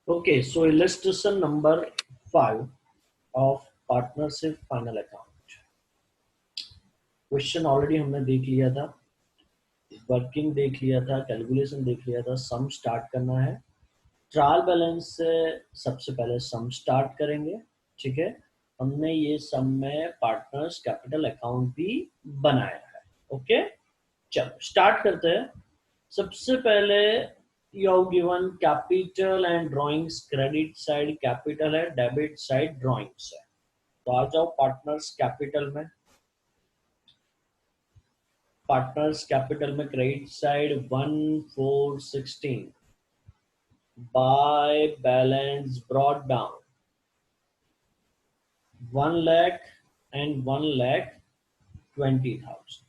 Okay, so illustration number 5 of partnership final account. Question already हमने देख लिया था, वर्किंग देख लिया था, कैलकुलेशन देख लिया था, सम स्टार्ट करना है। ट्रायल बैलेंस से सबसे पहले सम स्टार्ट करेंगे, ठीक है। हमने ये सम में पार्टनर्स कैपिटल अकाउंट भी बनाया है। ओके, चलो स्टार्ट करते हैं। सबसे पहले you have given capital and drawings, credit side capital है, डेबिट साइड ड्राइंग्स है। तो आ जाओ पार्टनर्स कैपिटल में। पार्टनर्स कैपिटल में credit side 1,416 by balance brought down 1 lakh and 1,20,000।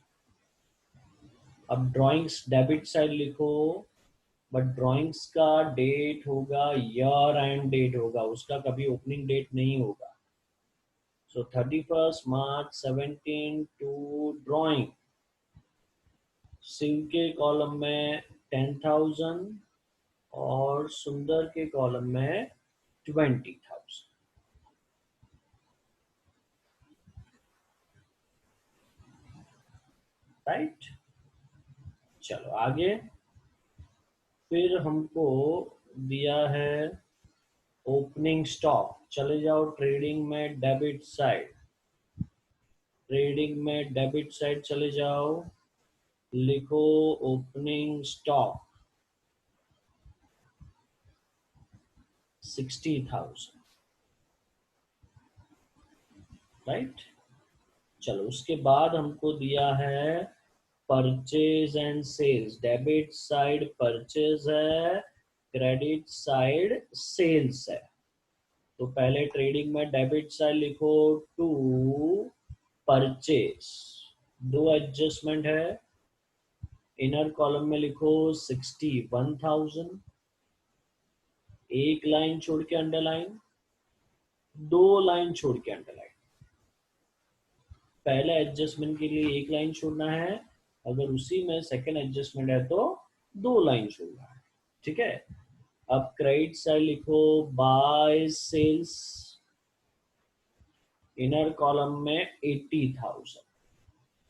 अब ड्राइंग्स डेबिट साइड लिखो, बट ड्राइंग्स का डेट होगा ईयर एंड डेट होगा, उसका कभी ओपनिंग डेट नहीं होगा। सो 31 मार्च 17 टू ड्राइंग। शिव के कॉलम में 10,000 और सुंदर के कॉलम में 20,000। राइट, चलो आगे। फिर हमको दिया है ओपनिंग स्टॉक, चले जाओ ट्रेडिंग में डेबिट साइड। ट्रेडिंग में डेबिट साइड चले जाओ, लिखो ओपनिंग स्टॉक 60,000। राइट, चलो उसके बाद हमको दिया है purchase and sales. Debit side purchase है, क्रेडिट साइड सेल्स है। तो पहले ट्रेडिंग में डेबिट साइड लिखो टू परचेज, दो एडजस्टमेंट है। इनर कॉलम में लिखो 61,000, एक लाइन छोड़ के अंडरलाइन, दो लाइन छोड़ के अंडरलाइन। पहले एडजस्टमेंट के लिए एक लाइन छोड़ना है, अगर उसी में सेकंड एडजस्टमेंट है तो दो लाइन छोड़ना है, ठीक है। अब क्रेडिट साइड लिखो बाय सेल्स, इनर कॉलम में 80,000,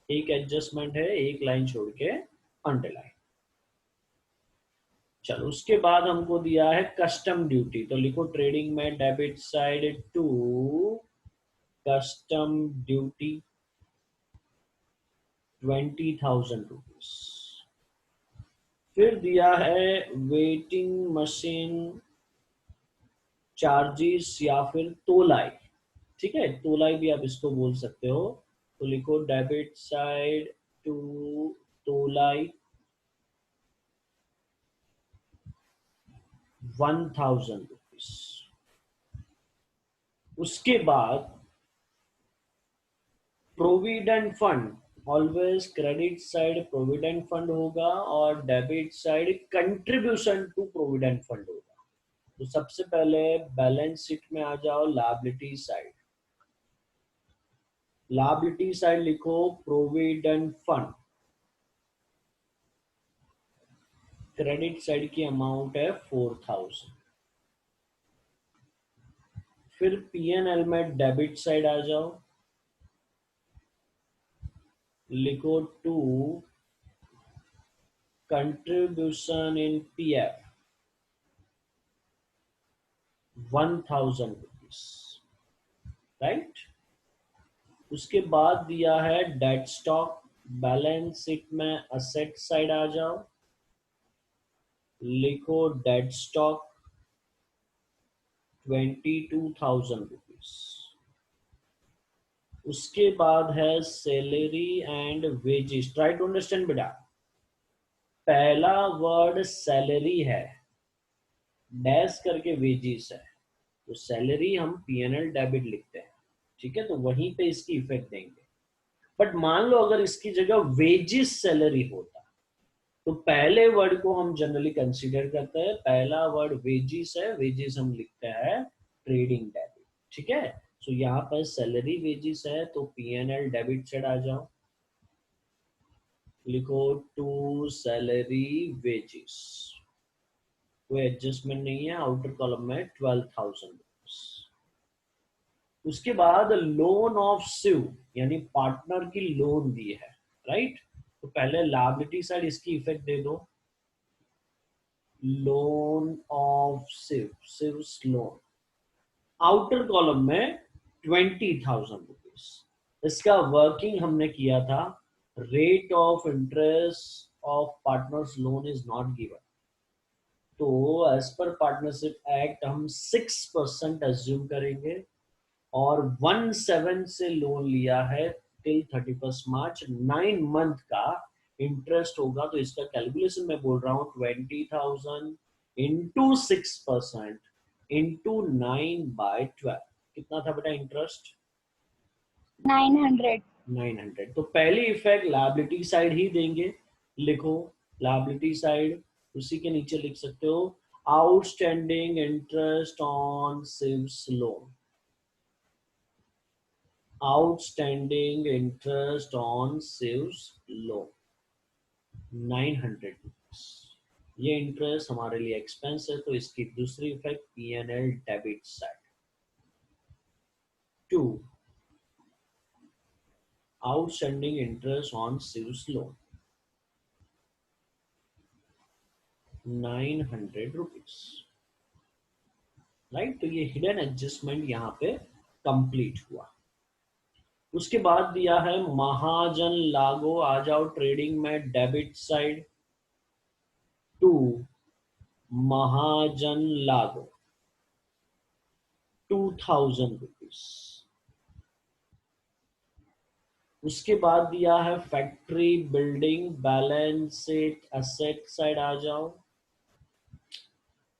एक एडजस्टमेंट है, एक लाइन छोड़ के अंडरलाइन। चलो उसके बाद हमको दिया है कस्टम ड्यूटी, तो लिखो ट्रेडिंग में debit side to custom duty 20,000 rupees. फिर दिया है वेटिंग मशीन चार्जेस या फिर तोलाई, ठीक है, तोलाई भी आप इसको बोल सकते हो। तो लिखो डेबिट साइड टू तोलाई 1,000 रुपीज। उसके बाद provident fund, always credit side provident fund होगा और debit side contribution to provident fund होगा। तो सबसे पहले बैलेंस शीट में आ जाओ, लायबिलिटी साइड। लायबिलिटी साइड लिखो प्रोविडेंट फंड, क्रेडिट साइड की अमाउंट है 4,000। फिर पीएनएल में डेबिट साइड आ जाओ, लिखो to contribution in PF 1,000 rupees. Right, उसके बाद दिया है डेट स्टॉक, बैलेंस शीट में असेट साइड आ जाओ, लिखो डेट स्टॉक 22,000 रुपीज। उसके बाद है salary and wages. Try to understand बेटा, पहला वर्ड सैलरी है, डैश करके वेजेस है, तो सैलरी हम पीएनएल डेबिट लिखते हैं, ठीक है, तो वहीं पे इसकी इफेक्ट देंगे। बट मान लो अगर इसकी जगह वेजेस सैलरी होता, तो पहले वर्ड को हम जनरली कंसीडर करते हैं, पहला वर्ड वेजेस है, वेजेस हम लिखते हैं ट्रेडिंग डेबिट, ठीक है। सो यहाँ पर सैलरी वेजेस है, तो पीएनएल डेबिट साइड आ जाओ, लिखो टू सैलरी वेजेस कोई एडजस्टमेंट नहीं है, आउटर कॉलम में 12,000। उसके बाद लोन ऑफ शिव यानी पार्टनर की लोन दी है, राइट। तो पहले लायबिलिटी साइड इसकी इफेक्ट दे दो, loan of Shiv, Shiv's loan, outer column में 20,000 रुपीज। इसका वर्किंग हमने किया था, rate of interest of partners loan is not given, तो एज पर पार्टनरशिप एक्ट हम 6% एज्यूम करेंगे, और 1/7 से लोन लिया है टिल 31 मार्च, 9 मंथ का इंटरेस्ट होगा। तो इसका कैलकुलेशन मैं बोल रहा हूँ 20,000 इंटू 6% इंटू 9/12, कितना था बेटा इंटरेस्ट? 900। 900। तो पहली इफेक्ट लायबिलिटी साइड ही देंगे, लिखो लायबिलिटी साइड, उसी के नीचे लिख सकते हो outstanding interest on Shiv's loan, outstanding interest on Shiv's loan 900 rupees. ये इंटरेस्ट हमारे लिए एक्सपेंस है, तो इसकी दूसरी effect P&L debit side. 2 outstanding interest on Shiv's loan 900 rupees, right. तो ये हिडन एडजस्टमेंट यहाँ पे कंप्लीट हुआ। उसके बाद दिया है महाजन लागो, आ जाओ ट्रेडिंग में डेबिट साइड, टू महाजन लागो 2,000 रुपीज। उसके बाद दिया है factory building, balance sheet asset side आ जाओ,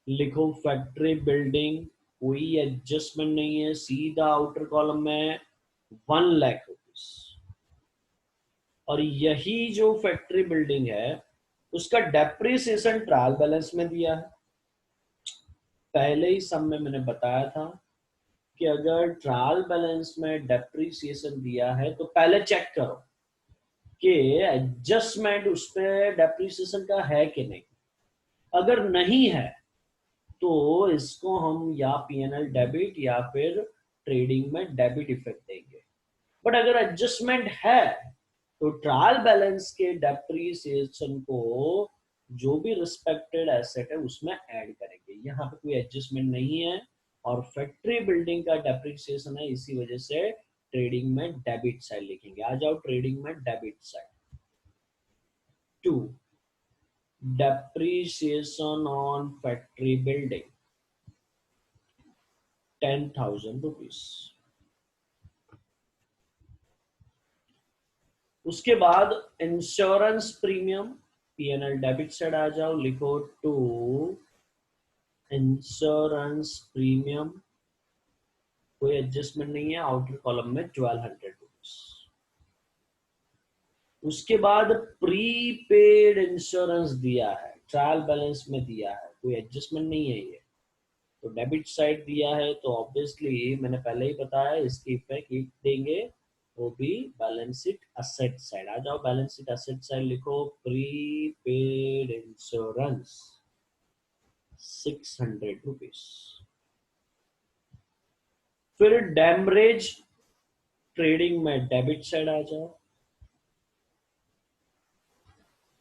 लिखो फैक्ट्री बिल्डिंग, कोई एडजस्टमेंट नहीं है, सीधा आउटर कॉलम में 1 लाख रुपीज। और यही जो फैक्ट्री बिल्डिंग है उसका डेप्रिसिएशन ट्रायल बैलेंस में दिया है। पहले ही सब में मैंने बताया था कि अगर ट्रायल बैलेंस में डेप्रिसिएशन दिया है तो पहले चेक करो कि एडजस्टमेंट उस पर डेप्रिसिएशन का है कि नहीं। अगर नहीं है तो इसको हम या P&L डेबिट या फिर ट्रेडिंग में डेबिट इफेक्ट देंगे। बट अगर एडजस्टमेंट है तो ट्रायल बैलेंस के डेप्रिसिएशन को जो भी रिस्पेक्टेड एसेट है उसमें ऐड करेंगे। यहाँ पे कोई एडजस्टमेंट नहीं है और फैक्ट्री बिल्डिंग का डेप्रिसिएशन है, इसी वजह से ट्रेडिंग में डेबिट साइड लिखेंगे। आ जाओ ट्रेडिंग में debit side. 2 depreciation on factory building 10,000 rupees। उसके बाद insurance premium, P&L debit side आ जाओ, लिखो टू इंश्योरेंस प्रीमियम, कोई एडजस्टमेंट नहीं है, आउटर कॉलम में 1200 रुपीज। उसके बाद प्रीपेड इंश्योरेंस दिया है, ट्रायल बैलेंस में दिया है, कोई एडजस्टमेंट नहीं है ये, तो डेबिट साइड दिया है, तो ऑब्वियसली मैंने पहले ही बताया इसकी इफेक्ट देंगे, वो भी बैलेंस शीट असेट साइड। आ जाओ बैलेंस शीट असेट साइड, लिखो प्रीपेड इंश्योरेंस 600 रुपीज। फिर डैमरेज ट्रेडिंग में डेबिट साइड आ जाओ,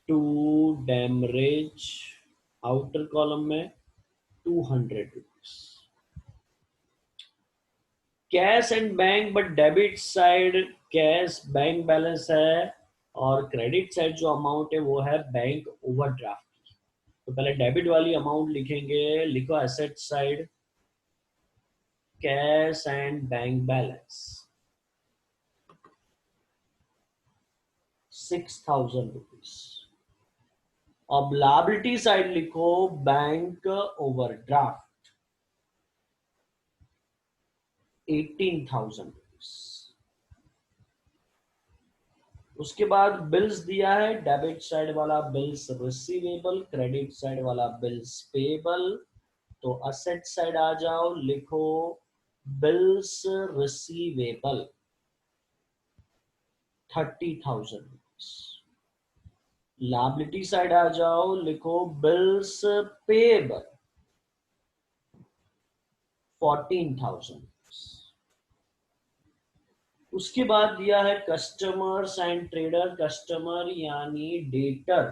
टू डैमरेज आउटर कॉलम में 200 rupees. Cash and bank, but debit side cash bank balance है और क्रेडिट साइड जो अमाउंट है वो है बैंक ओवरड्राफ्ट। तो पहले डेबिट वाली अमाउंट लिखेंगे, लिखो asset side cash and bank balance 6,000 rupees. अब लायबिलिटी साइड लिखो बैंक ओवरड्राफ्ट 18,000 रुपीज। उसके बाद बिल्स दिया है, डेबिट साइड वाला बिल्स रिसीवेबल, क्रेडिट साइड वाला बिल्स पेबल। तो असेट साइड आ जाओ, लिखो bills receivable 30,000 rupees. Liability side आ जाओ, लिखो बिल्स पेबल 14,000। उसके बाद दिया है कस्टमर्स एंड ट्रेडर। कस्टमर यानी डेटर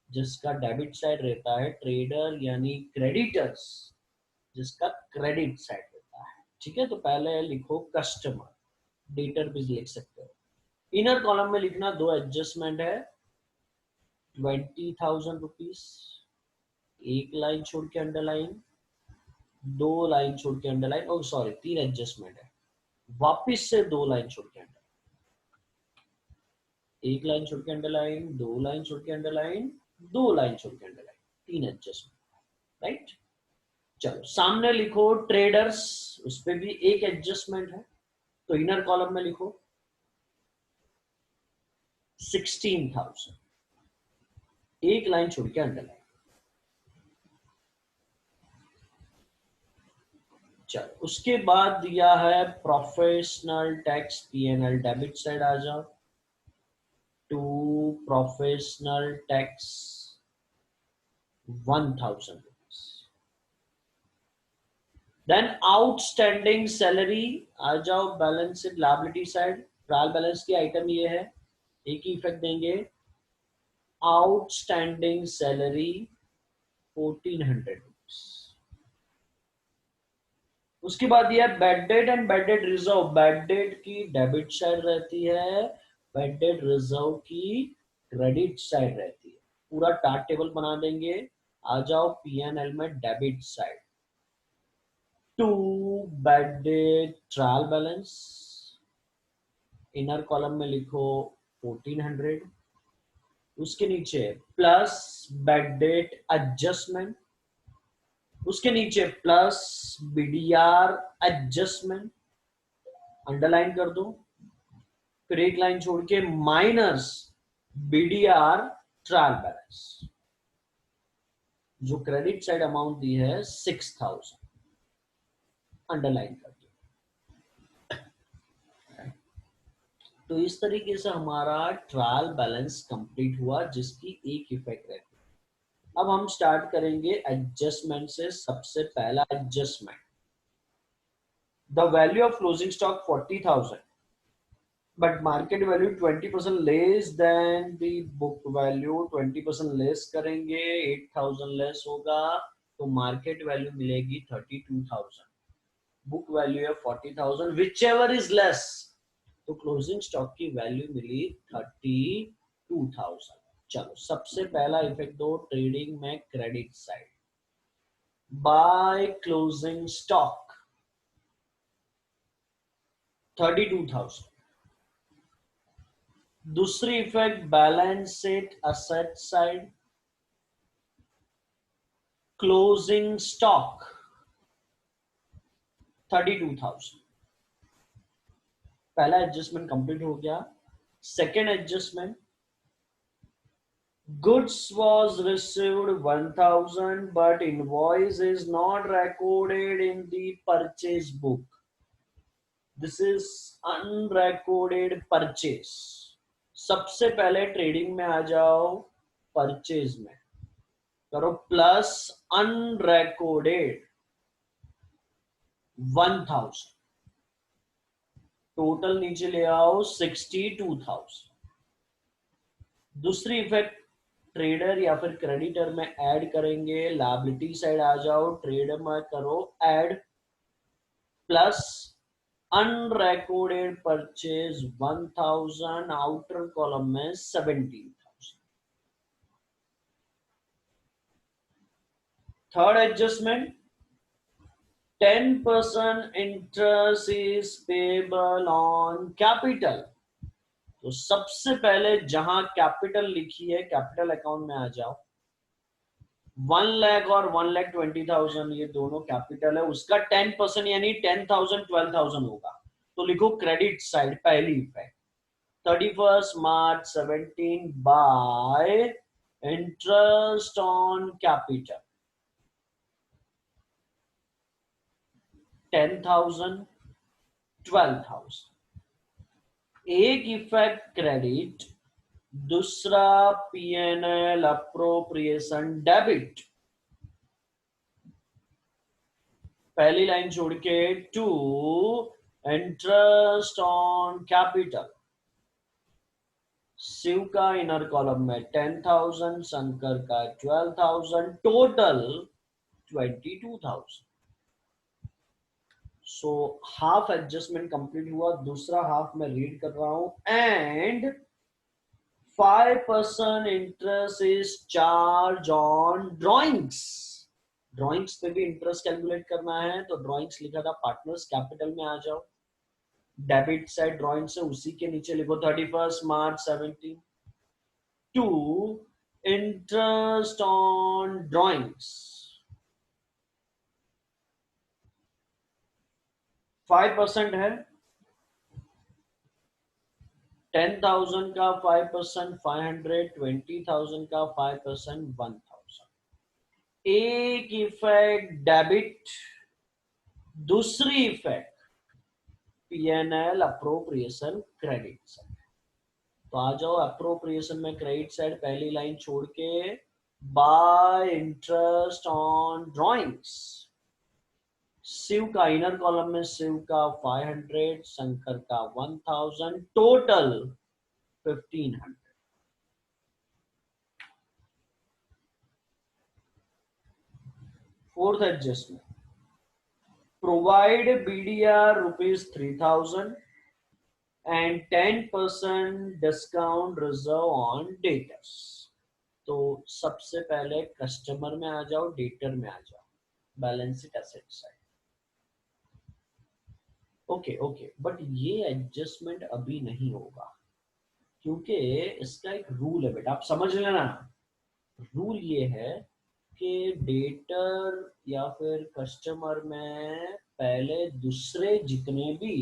जिसका डेबिट साइड रहता है, ट्रेडर यानी क्रेडिटर्स जिसका क्रेडिट साइड रहता है। ठीक है, तो पहले लिखो कस्टमर, डेटर भी लिख सकते हो। इनर कॉलम में लिखना दो एडजस्टमेंट है, 20,000 रुपीज, एक लाइन छोड़ के अंडरलाइन, दो लाइन छोड़ के अंडरलाइन, ओ सॉरी तीन एडजस्टमेंट है, वापिस से दो लाइन छोड़ के अंडरलाइन, एक लाइन छोड़ के अंडरलाइन, दो लाइन छोड़ के अंडरलाइन, दो लाइन छोड़ के अंडरलाइन, तीन एडजस्टमेंट। राइट, चलो सामने लिखो ट्रेडर्स, उस पर भी एक एडजस्टमेंट है, तो इनर कॉलम में लिखो 16,000, एक लाइन छोड़ के अंडरलाइन। चलो उसके बाद दिया है professional tax, P&L debit side आ जाओ, to professional tax 1,000 rupees. Then outstanding salary आ जाओ, balance sheet liability side, trial balance की आइटम ये है, एक ही इफेक्ट देंगे, आउटस्टैंडिंग सैलरी 1,400 रुपीज। उसके बाद यह bad debt and bad debt reserve, bad debt की डेबिट साइड रहती है, बेड डेट रिजर्व की क्रेडिट साइड रहती है। पूरा टार्ट टेबल बना देंगे, आ जाओ पीएनएल में debit side, to bad debt trial balance, inner column में लिखो 1,400, उसके नीचे प्लस बेड डेट एडजस्टमेंट, उसके नीचे प्लस बीडीआर एडजस्टमेंट, अंडरलाइन कर दो, फिर एक लाइन छोड़ के माइनस बीडीआर ट्रायल बैलेंस, जो क्रेडिट साइड अमाउंट दी है 6,000, अंडरलाइन कर दो। तो इस तरीके से हमारा ट्रायल बैलेंस कंप्लीट हुआ, जिसकी एक इफेक्ट रहती है। अब हम स्टार्ट करेंगे एडजस्टमेंट से। सबसे पहला adjustment, the value of closing stock 40,000 but market value 20% less than the book value, 20% less करेंगे 8,000 लेस होगा, तो मार्केट वैल्यू मिलेगी 32,000, बुक वैल्यू है 40,000, विच एवर इज लेस, तो क्लोजिंग स्टॉक की वैल्यू मिली 32,000। चलो सबसे पहला इफेक्ट दो ट्रेडिंग में credit side, by closing stock 32,000। दूसरी effect balance sheet asset side, closing stock 32,000। पहला एडजस्टमेंट कंप्लीट हो गया। Second adjustment, goods was received 1,000 but invoice is not recorded in the purchase book, this is unrecorded purchase। सबसे पहले trading में आ जाओ, purchase में करो प्लस अनरिकॉर्डेड 1,000, टोटल नीचे ले आओ 62,000। दूसरी इफेक्ट ट्रेडर या फिर क्रेडिटर में ऐड करेंगे, लायबिलिटी साइड आ जाओ, ट्रेडर में करो add plus unrecorded purchase 1,000, outer column में 17,000। Third adjustment, 10% interest is payable on capital, तो सबसे पहले जहां कैपिटल लिखी है कैपिटल अकाउंट में आ जाओ, 1 लाख और 1,20,000 ये दोनों कैपिटल है, उसका 10% यानी 10,000 12,000 होगा, तो लिखो क्रेडिट साइड पहली effect 31 March 17 by interest on capital 10,000 12,000। एक इफेक्ट क्रेडिट, दूसरा पीएनएल अप्रोप्रिएशन डेबिट। पहली लाइन छोड़ के to interest on capital. Shiv का इनर कॉलम में 10,000, शंकर का 12,000, total 22,000। So half adjustment complete हुआ, दूसरा हाफ में रीड कर रहा हूं। And 5% interest is charge on drawings. Drawings पे भी इंटरेस्ट कैलकुलेट करना है, तो ड्रॉइंग्स लिखा था पार्टनर्स कैपिटल में आ जाओ। डेबिट साइड ड्रॉइंग से उसी के नीचे लिखो 31 March 17 to interest on drawings 5% है। 10,000 का 5% 500, 20,000 का 5% 1,000। एक इफेक्ट डेबिट, दूसरी effect PNL appropriation credit side. तो आ जाओ अप्रोप्रिएशन में क्रेडिट साइड, पहली लाइन छोड़ के by interest on drawings. Shiv का इनर कॉलम में शिव का 500, शंकर का 1,000, total 1,500। Fourth adjustment, provide BDR ₹3,000 and 10% discount reserve on debtors. तो सबसे पहले कस्टमर में आ जाओ, डेटर में आ जाओ, balance sheet asset side. Okay okay, but ये एडजस्टमेंट अभी नहीं होगा क्योंकि इसका एक रूल है बेटा, आप समझ लेना। रूल ये है कि डेटर या फिर कस्टमर में पहले दूसरे जितने भी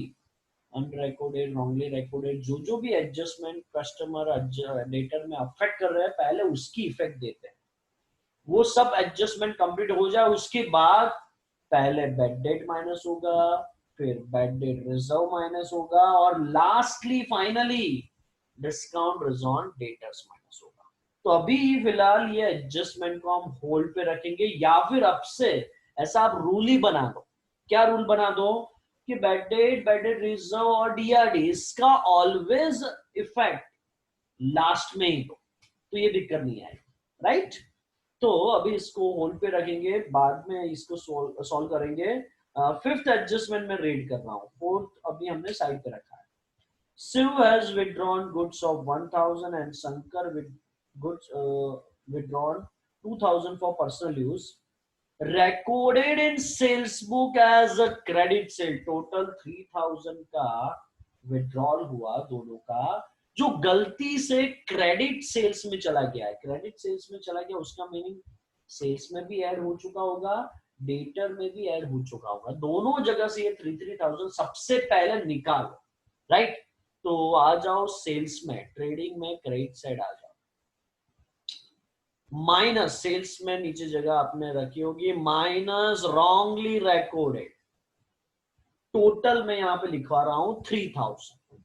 अनरिकॉर्डेड, रॉन्गली रिकॉर्डेड, जो भी एडजस्टमेंट कस्टमर डेटर में अफेक्ट कर रहे हैं, पहले उसकी इफेक्ट देते हैं। वो सब एडजस्टमेंट कंप्लीट हो जाए उसके बाद पहले बेड डेट माइनस होगा, फिर बेड डेट रिजर्व माइनस होगा, और lastly finally discount reserve on debtors minus होगा। तो अभी फिलहाल ये एडजस्टमेंट को हम होल्ड पे रखेंगे, या फिर अब से ऐसा आप रूल ही बना दो। क्या रूल बना दो कि बेड डेट रिजर्व और डीआरडी इसका ऑलवेज इफेक्ट लास्ट में ही दो, तो ये दिक्कत नहीं आएगी, राइट। तो अभी इसको होल्ड पे रखेंगे, बाद में इसको सॉल्व करेंगे। फिफ्थ एडजस्टमेंट में रीड कर रहा हूँ, फोर्थ अभी हमने साइड पे रखा है। Shiv has withdrawn goods of 1,000 and Shankar with goods withdrawn 2,000 for personal use. Recorded in sales book as a credit sale. Total 3,000 का withdrawal हुआ दोनों का, जो गलती से क्रेडिट सेल्स में चला गया है। क्रेडिट सेल्स में चला गया उसका मीनिंग सेल्स में भी ऐड हो चुका होगा, डेटर में भी ऐड हो चुका होगा, दोनों जगह से ये 3,000 सबसे पहले निकालो, राइट। तो आ जाओ सेल्स में, ट्रेडिंग में क्रेडिट साइड आ जाओ, माइनस सेल्स में नीचे जगह आपने रखी होगी माइनस रॉन्गली रिकॉर्डेड। टोटल में यहां पे लिखवा रहा हूं 3,000,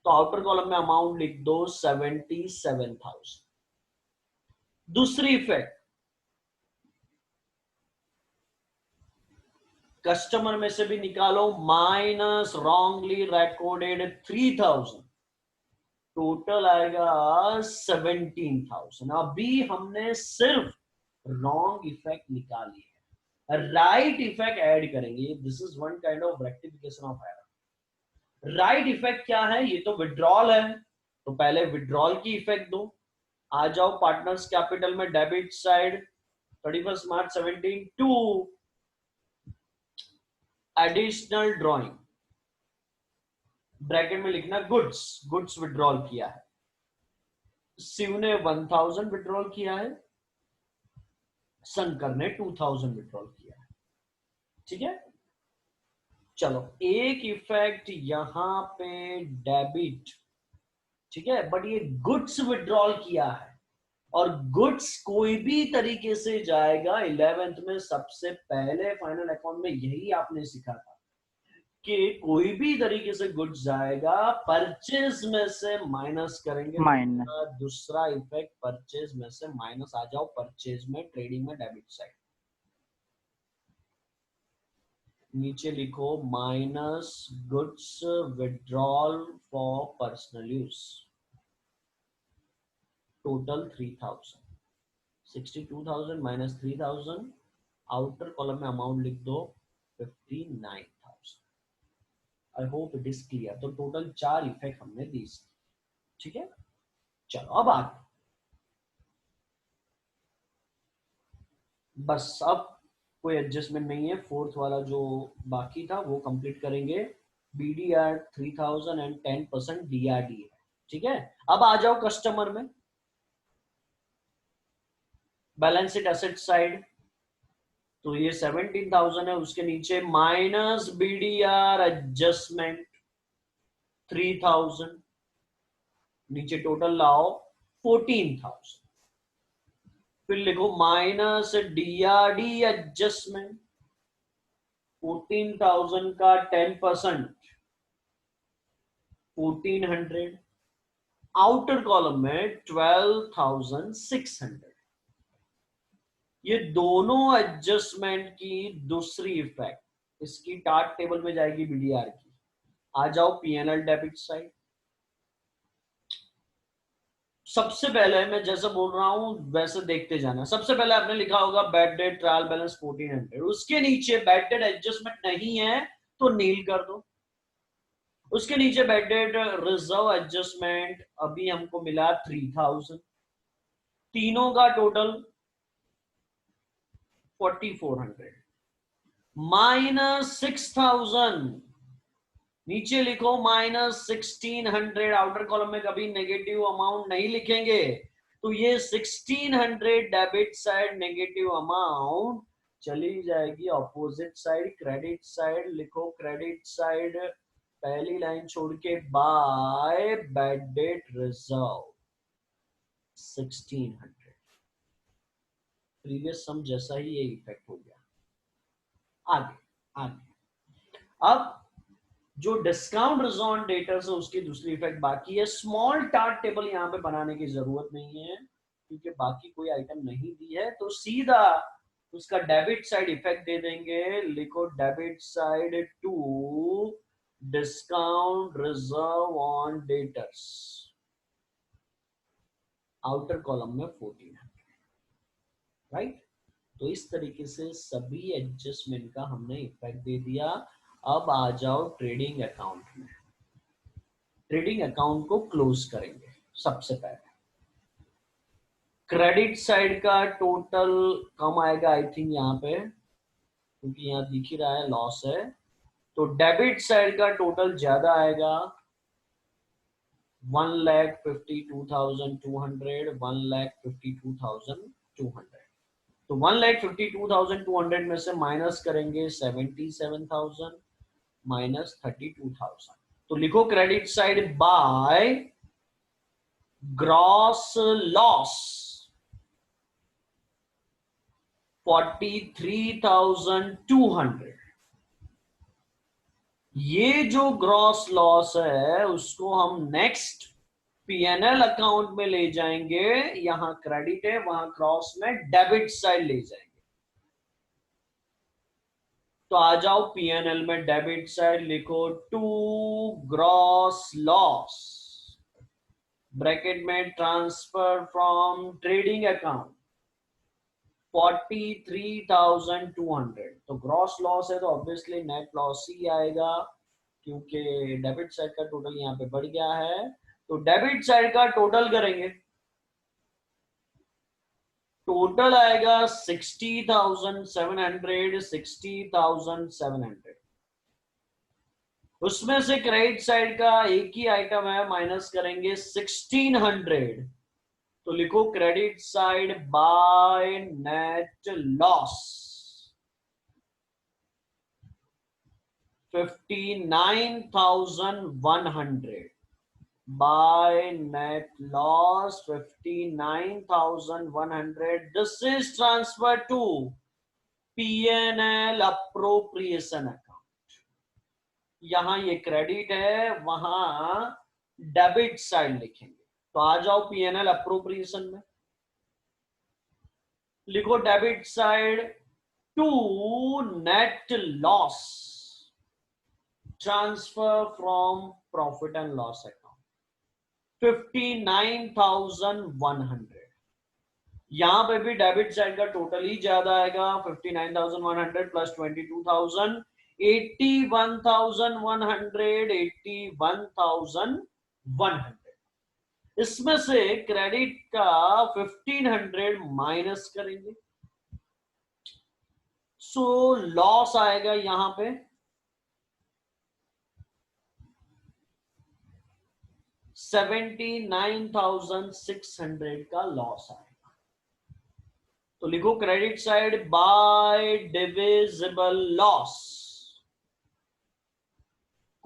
तो आउटर कॉलम में अमाउंट लिख दो 77,000। दूसरी इफेक्ट, कस्टमर में से भी निकालो माइनस रॉन्गली रिकॉर्डेड 3,000, टोटल आएगा 17,000। अभी हमने सिर्फ रॉन्ग इफेक्ट निकाली है, राइट इफेक्ट ऐड करेंगे। This is one kind of rectification of error. Right effect क्या है, ये तो विड्रॉल है, तो पहले विड्रॉल की इफेक्ट दो। आ जाओ पार्टनर्स कैपिटल में debit side 31 March 17 to additional drawing, bracket में लिखना गुड्स विड्रॉल किया है। शिव ने 1,000 विड्रॉल किया है, शंकर ने 2,000 विड्रॉल किया है, ठीक है। चलो एक इफेक्ट यहां पे डेबिट, ठीक है, बट ये गुड्स विड्रॉल किया है, और गुड्स कोई भी तरीके से जाएगा। 11th में सबसे पहले फाइनल अकाउंट में यही आपने सीखा था कि कोई भी तरीके से गुड्स जाएगा, परचेज में से माइनस करेंगे। दूसरा इफेक्ट परचेज में से माइनस। आ जाओ परचेज में, ट्रेडिंग में डेबिट साइड। नीचे लिखो minus goods withdrawal for personal use, total 3000, 62,000 minus 3000, outer column में अमाउंट लिख दो 59,000। I hope it is clear. तो टोटल 4 इफेक्ट हमने दी, ठीक है। चलो अब आगे, बस अब कोई एडजस्टमेंट नहीं है। फोर्थ वाला जो बाकी था वो कंप्लीट करेंगे। BDR 3000 एंड 10% DRD है, ठीक है। अब आ जाओ कस्टमर में, बैलेंस शीट एसेट साइड। तो ये 17,000 है, उसके नीचे माइनस BDR एडजस्टमेंट 3000, नीचे टोटल लाओ 14,000, फिर लिखो माइनस DRD एडजस्टमेंट 14,000 का 10% 1400, आउटर कॉलम में 12,600। ये दोनों एडजस्टमेंट की दूसरी इफेक्ट, इसकी टार्ट टेबल में जाएगी BDR की। आ जाओ PNL डेबिट साइड। सबसे पहले मैं जैसा बोल रहा हूं वैसे देखते जाना। सबसे पहले आपने लिखा होगा बैड डेट ट्रायल बैलेंस 1400, उसके नीचे बैड डेट एडजस्टमेंट नहीं है तो नील कर दो। उसके नीचे बैड डेट रिजर्व एडजस्टमेंट अभी हमको मिला 3000, तीनों का टोटल 4400, माइनस 6000, नीचे लिखो माइनस 1600। आउटर कॉलम में कभी नेगेटिव अमाउंट नहीं लिखेंगे, तो ये 1600 डेबिट साइड नेगेटिव अमाउंट चली जाएगी ऑपोजिट साइड, क्रेडिट साइड। लिखो क्रेडिट साइड पहली लाइन छोड़ के by bad debt reserve 1600। Previous sum जैसा ही ये इफेक्ट हो गया। आगे आगे, अब जो डिस्काउंट रिजॉन डेटर्स है उसकी दूसरी इफेक्ट बाकी है। स्मॉल टार्ट टेबल यहां पे बनाने की जरूरत नहीं है क्योंकि बाकी कोई आइटम नहीं दी है, तो सीधा उसका डेबिट साइड इफेक्ट दे देंगे। लिखो debit side to discount reserve on debtors, outer column में 1400, राइट। तो इस तरीके से सभी एडजस्टमेंट का हमने इफेक्ट दे दिया। अब आ जाओ ट्रेडिंग अकाउंट में। ट्रेडिंग अकाउंट को क्लोज करेंगे। सबसे पहले क्रेडिट साइड का टोटल कम आएगा आई थिंक यहाँ पे, क्योंकि यहाँ दिख ही रहा है लॉस है। तो डेबिट साइड का टोटल ज्यादा आएगा 1,52,200, 1,52,200। तो 1,52,200 में से माइनस करेंगे 77,000 माइनस 32,000। तो लिखो credit side by gross loss 43,200। ये जो ग्रॉस लॉस है उसको हम नेक्स्ट PNL अकाउंट में ले जाएंगे। यहां क्रेडिट है, वहां क्रॉस में डेबिट साइड ले जाएंगे। तो आ जाओ PNL में डेबिट साइड लिखो टू ग्रॉस लॉस, ब्रैकेट में ट्रांसफर फ्रॉम ट्रेडिंग अकाउंट 43,200। तो ग्रॉस लॉस है तो ऑब्वियसली नेट लॉस ही आएगा क्योंकि डेबिट साइड का टोटल यहाँ पे बढ़ गया है। तो डेबिट साइड का टोटल करेंगे, टोटल आएगा 60,700, 60,700। उसमें से क्रेडिट साइड का एक ही आइटम है, माइनस करेंगे 1600। तो लिखो credit side by net loss 59,100, by net loss 59,100। This is transfer to PNL appropriation account. यहां ये क्रेडिट है, वहां डेबिट साइड लिखेंगे। तो आ जाओ PNL अप्रोप्रिएशन में, लिखो debit side to net loss transfer from profit and loss account 59,100। यहां पे भी डेबिट साइड का टोटल ही ज्यादा आएगा, 59,100 प्लस 22,000, 81,100, 81,100। इसमें से क्रेडिट का 1,500 माइनस करेंगे, सो लॉस आएगा यहां पे 79,600 का लॉस आएगा। तो लिखो credit side by divisible loss.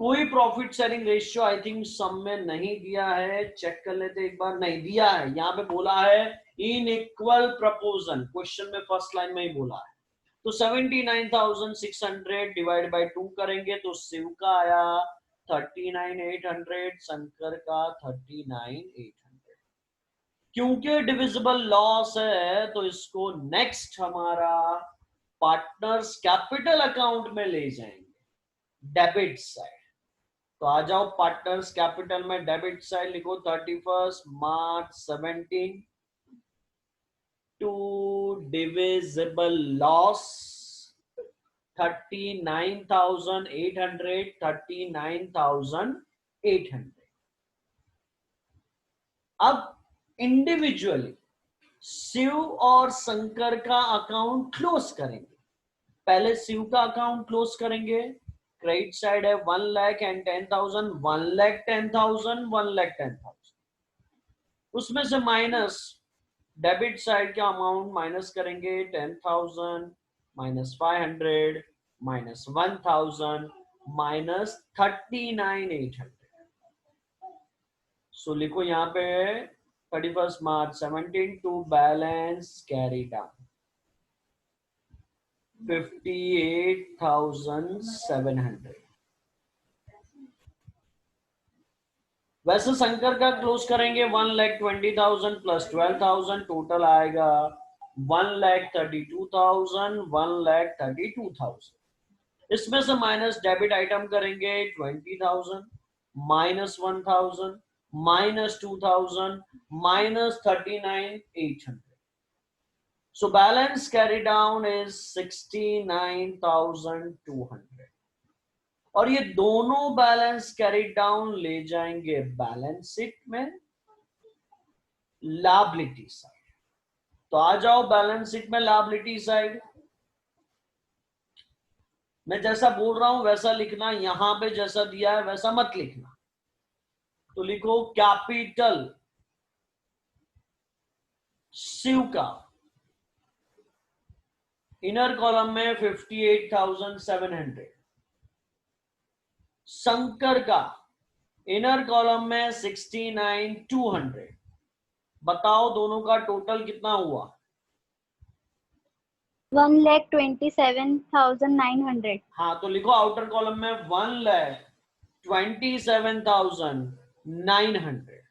कोई profit sharing ratio I think sum में नहीं दिया है, चेक कर लेते एक बार। नहीं दिया है, यहां पे बोला है इन इक्वल प्रपोजन, क्वेश्चन में फर्स्ट लाइन में ही बोला है। तो 79,600 डिवाइड बाय 2 करेंगे तो शिव का आया 39,800, शंकर का 39,800। क्योंकि डिविजिबल लॉस है तो इसको नेक्स्ट हमारा पार्टनर्स कैपिटल अकाउंट में ले जाएंगे, डेबिट साइड। तो आ जाओ पार्टनर्स कैपिटल में, डेबिट साइड लिखो 31 मार्च 17 टू डिविजिबल लॉस 39,800, 39,800। अब इंडिविजुअली शिव और शंकर का अकाउंट क्लोज करेंगे। पहले शिव का अकाउंट क्लोज करेंगे। क्रेडिट साइड है 1,10,000, 1,10,000, 1,10,000। उसमें से माइनस डेबिट साइड का अमाउंट माइनस करेंगे 10,000 माइनस 500 माइनस 1,000 माइनस 39,800। सो लिखो यहाँ पे 31 March 17 to balance carry down 58,700। वैसे शंकर का क्लोज करेंगे 1,20,000 प्लस 12,000, टोटल आएगा 1,32,000, 1,32,000। इसमें से माइनस डेबिट आइटम करेंगे 20,000 minus 1,000 minus 2,000 minus 39,800। So balance carry down is 69,200। और ये दोनों बैलेंस कैरी डाउन ले जाएंगे बैलेंस शीट में लायबिलिटी साइड। तो आ जाओ बैलेंस शीट में लायबिलिटी साइड। मैं जैसा बोल रहा हूं वैसा लिखना, यहां पे जैसा दिया है वैसा मत लिखना। तो लिखो कैपिटल शिव का इनर कॉलम में 58,700, शंकर का इनर कॉलम में 69,200। बताओ दोनों का टोटल कितना हुआ? 1,27,900। हाँ, तो लिखो आउटर कॉलम में 1,27,900।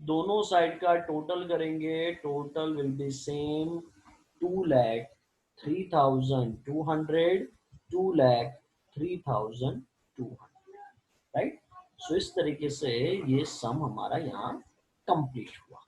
दोनों साइड का टोटल करेंगे, total will be same 2,03,200, 2,03,200। Right. So इस तरीके से ये सम हमारा यहाँ कंप्लीट हुआ।